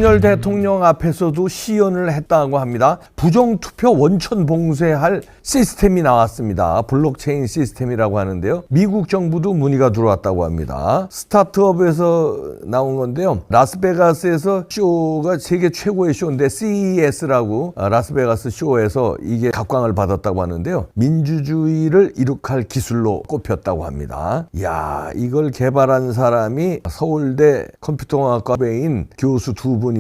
윤석열 대통령 앞에서도 시연을 했다고 합니다. 부정투표 원천 봉쇄할 시스템이 나왔습니다. 블록체인 시스템이라고 하는데요. 미국 정부도 문의가 들어왔다고 합니다. 스타트업에서 나온 건데요. 라스베가스에서 쇼가 세계 최고의 쇼인데 CES라고 라스베가스 쇼에서 이게 각광을 받았다고 하는데요. 민주주의를 이룩할 기술로 꼽혔다고 합니다. 이야, 이걸 개발한 사람이 서울대 컴퓨터공학과배인 교수 두 분인데요.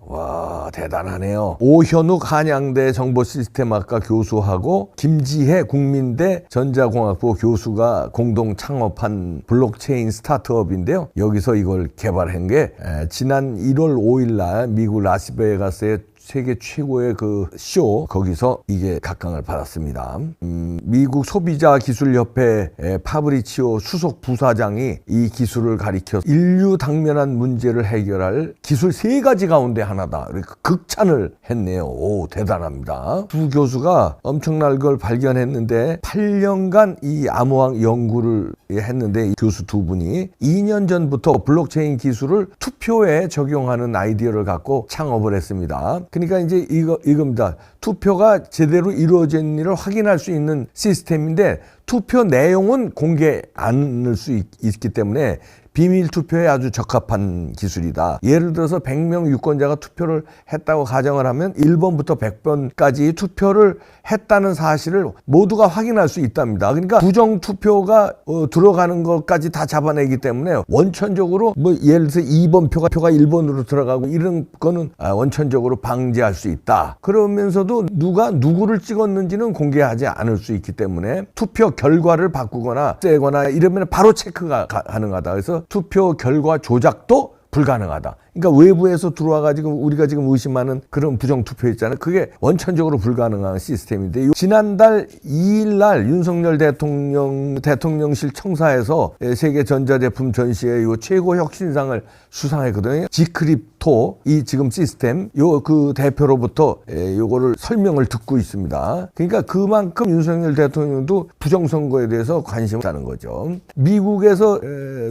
와, 대단하네요. 오현욱 한양대 정보시스템학과 교수하고 김지혜 국민대 전자공학부 교수가 공동 창업한 블록체인 스타트업인데요. 여기서 이걸 개발한 게 지난 1월 5일 날 미국 라스베가스의 세계 최고의 그 쇼, 거기서 이게 각광을 받았습니다. 미국 소비자기술협회 파브리치오 수석 부사장이 이 기술을 가리켜 인류 당면한 문제를 해결할 기술 3가지 가운데 하나다, 극찬을 했네요. 오, 대단합니다. 두 교수가 엄청난 걸 발견했는데 8년간 이 암호학 연구를 했는데, 이 교수 두 분이 2년 전부터 블록체인 기술을 투표에 적용하는 아이디어를 갖고 창업을 했습니다. 그러니까 이제 이겁니다. 투표가 제대로 이루어진 일을 확인할 수 있는 시스템인데, 투표 내용은 공개 않을 수 있기 때문에 비밀 투표에 아주 적합한 기술이다. 예를 들어서 100명 유권자가 투표를 했다고 가정을 하면 1번부터 100번까지 투표를 했다는 사실을 모두가 확인할 수 있답니다. 그러니까 부정 투표가 들어가는 것까지 다 잡아내기 때문에 원천적으로 예를 들어서 2번 표가 1번으로 들어가고 이런 거는 원천적으로 방지할 수 있다. 그러면서도 누가 누구를 찍었는지는 공개하지 않을 수 있기 때문에 투표 결과를 바꾸거나 떼거나 이러면 바로 체크가 가능하다. 그래서 투표 결과 조작도 불가능하다. 그러니까 외부에서 들어와가지고 우리가 지금 의심하는 그런 부정투표 있잖아요. 그게 원천적으로 불가능한 시스템인데, 지난달 2일 날 윤석열 대통령실 청사에서 세계 전자제품 전시회 요 최고 혁신상을 수상했거든요. 지크립토 이 지금 시스템 그 대표로부터 요거를 설명을 듣고 있습니다. 그러니까 그만큼 윤석열 대통령도 부정선거에 대해서 관심을 갖는 거죠. 미국에서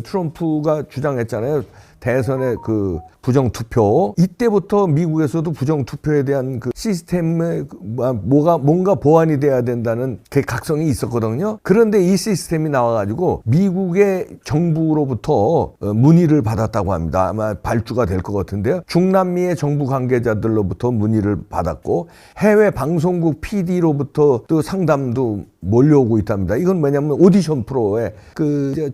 트럼프가 주장했잖아요. 대선의 그 부정투표, 이때부터 미국에서도 부정투표에 대한 그 시스템에 뭔가 보완이 돼야 된다는 그 각성이 있었거든요. 그런데 이 시스템이 나와가지고 미국의 정부로부터 문의를 받았다고 합니다. 아마 발주가 될 것 같은데요. 중남미의 정부 관계자들로부터 문의를 받았고, 해외 방송국 PD로부터 또 상담도 몰려오고 있답니다. 이건 뭐냐면 오디션 프로에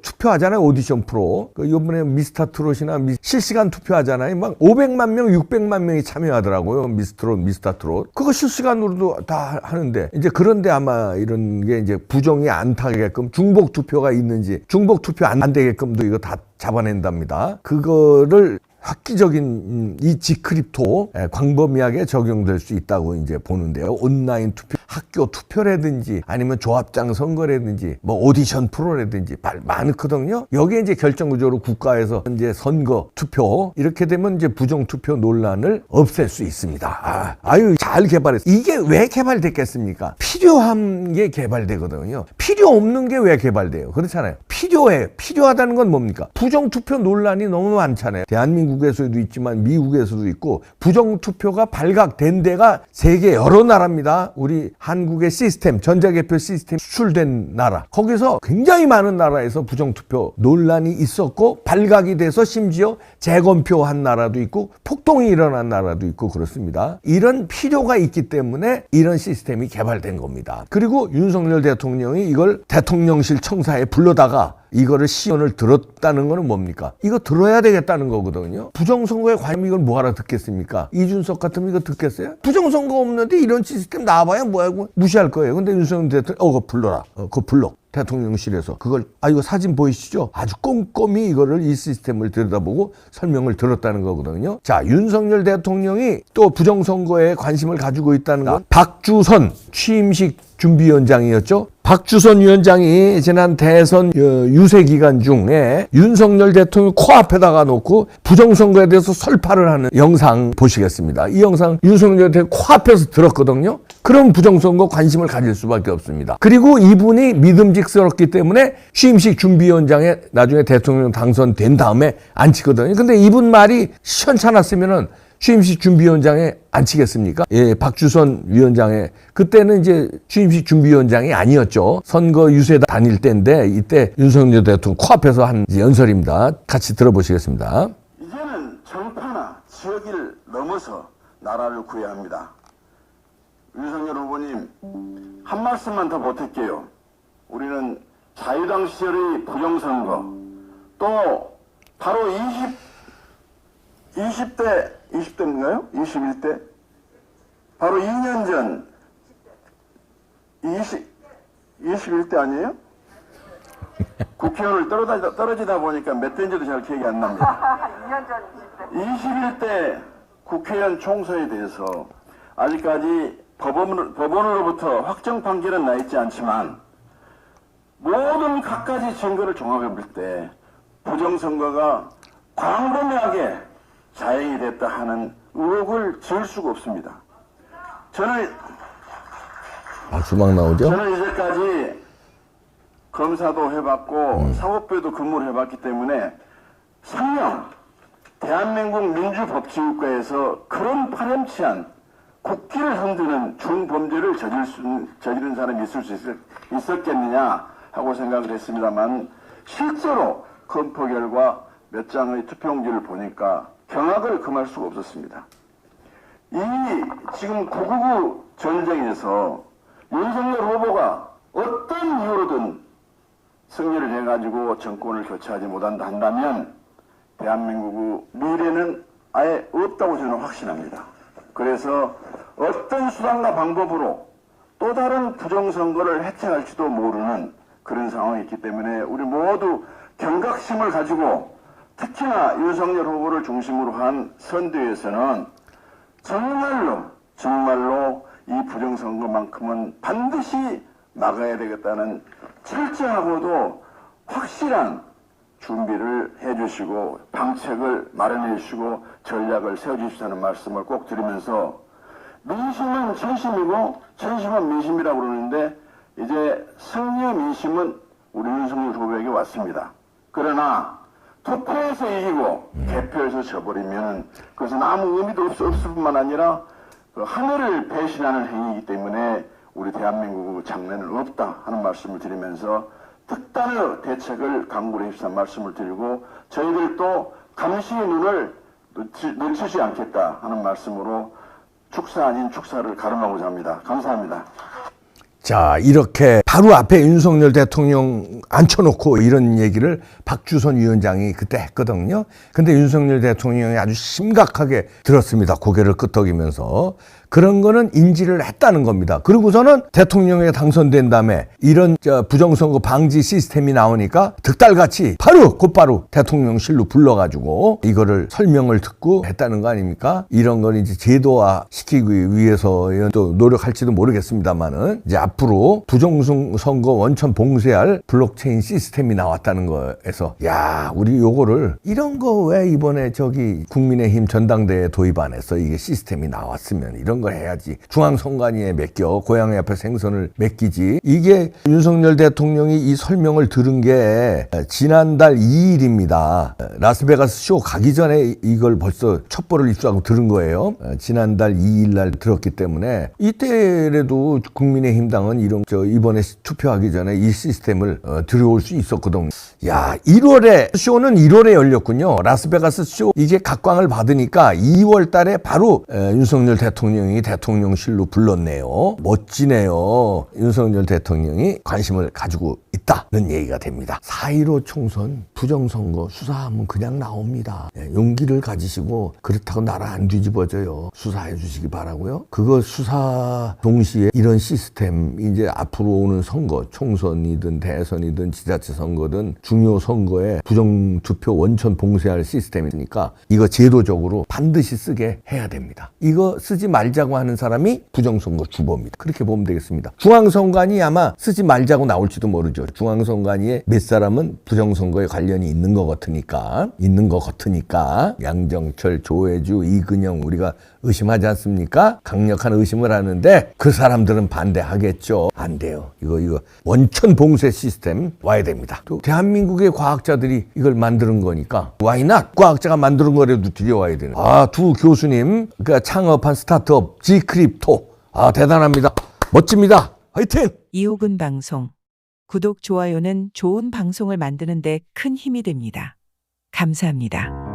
투표하잖아요. 오디션 프로. 이번에 미스터트롯이나 실시간 투표하잖아요. 막 500만 명, 600만 명이 참여하더라고요. 미스터트롯. 그거 실시간으로도 다 하는데, 이제 그런데 아마 이런 게 이제 부정이 안 타게끔 중복 투표가 있는지, 중복 투표 안 되게끔도 이거 다 잡아낸답니다. 그거를 획기적인 이 지크립토 광범위하게 적용될 수 있다고 이제 보는데요. 온라인 투표, 학교 투표라든지 아니면 조합장 선거라든지 뭐 오디션 프로라든지 많거든요. 여기에 이제 결정적으로 국가에서 이제 선거 투표 이렇게 되면 이제 부정 투표 논란을 없앨 수 있습니다. 아유, 잘 개발했어. 이게 왜 개발됐겠습니까? 필요한 게 개발되거든요. 필요 없는 게 왜 개발돼요? 그렇잖아요. 필요하다는 건 뭡니까? 부정 투표 논란이 너무 많잖아요. 대한민국에서도 있지만 미국에서도 있고, 부정투표가 발각된 데가 세계 여러 나라입니다. 우리 한국의 시스템, 전자개표 시스템 수출된 나라, 거기서 굉장히 많은 나라에서 부정투표 논란이 있었고, 발각이 돼서 심지어 재검표한 나라도 있고 폭동이 일어난 나라도 있고 그렇습니다. 이런 필요가 있기 때문에 이런 시스템이 개발된 겁니다. 그리고 윤석열 대통령이 이걸 대통령실 청사에 불러다가 이거를 시연을 들었다는 거는 뭡니까? 이거 들어야 되겠다는 거거든요. 부정선거에 과연 이걸 뭐하러 듣겠습니까? 이준석 같으면 이거 듣겠어요? 부정선거 없는데 이런 시스템 나와봐야 뭐하고 무시할 거예요. 근데 윤석열 대통령 그거 불러라. 그거 불러. 대통령실에서 그걸 이거 사진 보이시죠? 아주 꼼꼼히 이거를 이 시스템을 들여다보고 설명을 들었다는 거거든요. 자, 윤석열 대통령이 또 부정선거에 관심을 가지고 있다는 건 박주선 취임식 준비위원장이었죠. 박주선 위원장이 지난 대선 유세 기간 중에 윤석열 대통령 코앞에다가 놓고 부정선거에 대해서 설파를 하는 영상 보시겠습니다. 이 영상 윤석열 대통령 코앞에서 들었거든요. 그럼 부정선거 관심을 가질 수밖에 없습니다. 그리고 이분이 믿음직스럽기 때문에 취임식 준비위원장에 나중에 대통령 당선된 다음에 앉히거든요. 근데 이분 말이 시원찮았으면은 취임식 준비위원장에 앉히겠습니까? 예, 박주선 위원장에 그때는 이제 취임식 준비위원장이 아니었죠. 선거 유세 다닐 때인데 이때 윤석열 대통령 코앞에서 한 연설입니다. 같이 들어보시겠습니다. 이제는 정파나 지역을 넘어서 나라를 구해야 합니다. 윤석열 후보님 한 말씀만 더 보탤게요. 우리는 자유당 시절의 부정선거 또 바로 20대인가요? 21대? 바로 2년 전 21대 아니에요? 국회의원을 떨어지다 보니까 몇 대인지도 잘 기억이 안 납니다. 2년 전 21대 국회의원 총선에 대해서 아직까지 법원으로부터 확정 판결은 나 있지 않지만 모든 갖가지 증거를 종합해 볼 때 부정선거가 광범위하게 자행이 됐다 하는 의혹을 지을 수가 없습니다. 저는 수막 나오죠? 저는 이제까지 검사도 해봤고 사법부에도 근무를 해봤기 때문에 설령 대한민국 민주법치국가에서 그런 파렴치한 국기를 흔드는 중범죄를 저지른 사람이 있을 수 있었겠느냐 하고 생각을 했습니다만 실제로 검토 결과 몇 장의 투표용지를 보니까 경악을 금할 수가 없었습니다. 이 지금 9.19 전쟁에서 윤석열 후보가 어떤 이유로든 승리를 해가지고 정권을 교체하지 못한다 한다면 대한민국의 미래는 아예 없다고 저는 확신합니다. 그래서 어떤 수단과 방법으로 또 다른 부정선거를 해체할지도 모르는 그런 상황이 있기 때문에 우리 모두 경각심을 가지고 특히나 윤석열 후보를 중심으로 한 선대위에서는 정말로 이 부정선거만큼은 반드시 막아야 되겠다는 철저하고도 확실한 준비를 해주시고 방책을 마련해 주시고 전략을 세워주시다는 말씀을 꼭 드리면서 민심은 천심이고 천심은 민심이라고 그러는데 이제 승리의 민심은 우리 윤석열 후보에게 왔습니다. 그러나 투표에서 이기고 개표에서 져버리면 그것은 아무 의미도 없을 뿐만 아니라 그 하늘을 배신하는 행위이기 때문에 우리 대한민국의 장래는 없다 하는 말씀을 드리면서 특단의 대책을 강구를 해주시는 말씀을 드리고 저희들도 감시의 눈을 놓치지 않겠다 하는 말씀으로 축사 아닌 축사를 가름하고자 합니다. 감사합니다. 자, 이렇게 바로 앞에 윤석열 대통령 앉혀놓고 이런 얘기를 박주선 위원장이 그때 했거든요. 근데 윤석열 대통령이 아주 심각하게 들었습니다. 고개를 끄덕이면서. 그런 거는 인지를 했다는 겁니다. 그리고서는 대통령에 당선된 다음에 이런 부정선거 방지 시스템이 나오니까 득달같이 곧바로 대통령실로 불러가지고 이거를 설명을 듣고 했다는 거 아닙니까? 이런 건 이제 제도화 시키기 위해서 또 노력할지도 모르겠습니다만은 이제 앞으로 부정선거 원천 봉쇄할 블록체인 시스템이 나왔다는 거에서 야, 우리 요거를 이런 거 왜 이번에 국민의힘 전당대회 도입 안 했어? 이게 시스템이 나왔으면 이런 걸 해야지. 중앙선관위에 맡겨 고향 앞에 생선을 맡기지. 이게 윤석열 대통령이 이 설명을 들은 게 지난달 2일입니다. 라스베가스 쇼 가기 전에 이걸 벌써 첩보를 입수하고 들은 거예요. 지난달 2일 날 들었기 때문에 이때라도 국민의힘당은 이번에 투표하기 전에 이 시스템을 들여올 수 있었거든요. 야, 1월에 쇼는 1월에 열렸군요. 라스베가스 쇼 이게 각광을 받으니까 2월 달에 바로 윤석열 대통령이 대통령실로 불렀네요. 멋지네요. 윤석열 대통령이 관심을 가지고 있다는 얘기가 됩니다. 4.15 총선 부정선거 수사하면 그냥 나옵니다. 용기를 가지시고 그렇다고 나라 안 뒤집어져요. 수사해 주시기 바라고요. 그거 수사 동시에 이런 시스템 이제 앞으로 오는 선거, 총선이든 대선이든 지자체 선거든 중요 선거에 부정투표 원천 봉쇄할 시스템이니까 이거 제도적으로 반드시 쓰게 해야 됩니다. 이거 쓰지 말자고 하는 사람이 부정선거 주범입니다. 그렇게 보면 되겠습니다. 중앙선관위 아마 쓰지 말자고 나올지도 모르죠. 중앙선관위에 몇 사람은 부정선거에 관련이 있는 것 같으니까 양정철, 조혜주, 이근영 우리가 의심하지 않습니까? 강력한 의심을 하는데 그 사람들은 반대하겠죠. 안 돼요. 이거 원천 봉쇄 시스템 와야 됩니다. 또 대한민국의 과학자들이 이걸 만드는 거니까 why not? 과학자가 만드는 거라도 들여와야 되는. 두 교수님 그러니까 창업한 스타트업 G크립토 대단합니다. 멋집니다. 화이팅! 이호근 방송. 구독, 좋아요는 좋은 방송을 만드는 데 큰 힘이 됩니다. 감사합니다.